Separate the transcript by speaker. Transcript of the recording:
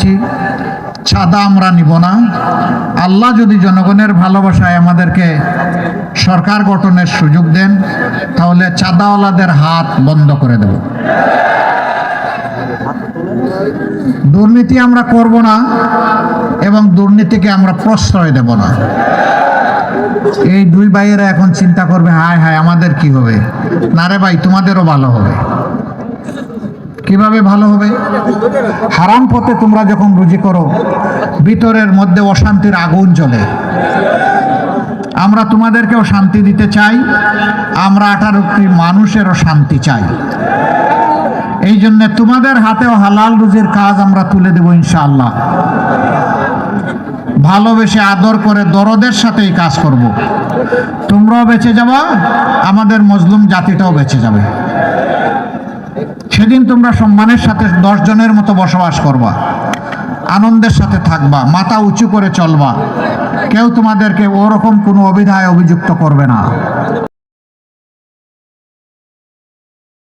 Speaker 1: করেছি, চাঁদা আমরা নিব না। আল্লাহ যদি জনগণের ভালোবাসায় আমাদেরকে সরকার গঠনের সুযোগ দেন, তাহলে চাঁদাওয়ালাদের হাত বন্ধ করে দেব। দুর্নীতি আমরা করব না এবং দুর্নীতিকে আমরা প্রশ্রয় দেব না। এই দুই ভাইয়েরা এখন চিন্তা করবে, হায় হায় আমাদের কি হবে। না রে ভাই, তোমাদেরও ভালো হবে। কিভাবে ভালো হবে? হারাম পথে তোমরা যখন রুজি করো, ভিতরের মধ্যে অশান্তির আগুন জ্বলে। আমরা তোমাদেরকেও শান্তি দিতে চাই, আমরা 18 কোটি মানুষেরও শান্তি চাই। এই জন্য তোমাদের হাতেও হালাল রুজির কাজ আমরা তুলে দেব ইনশাআল্লাহ। ভালোবেসে আদর করে দরদের সাথে এই কাজ করব। তোমরাও বেঁচে যাবা, আমাদের মজলুম জাতিটাও বেঁচে যাবে। সেদিন তোমরা সম্মানের সাথে 10 জনের মতো বসবাস করবা, আনন্দের সাথে থাকবা, মাথা উঁচু করে চলবা। কেউ তোমাদেরকে ওরকম কোনো অভিধায় অভিযুক্ত করবে না।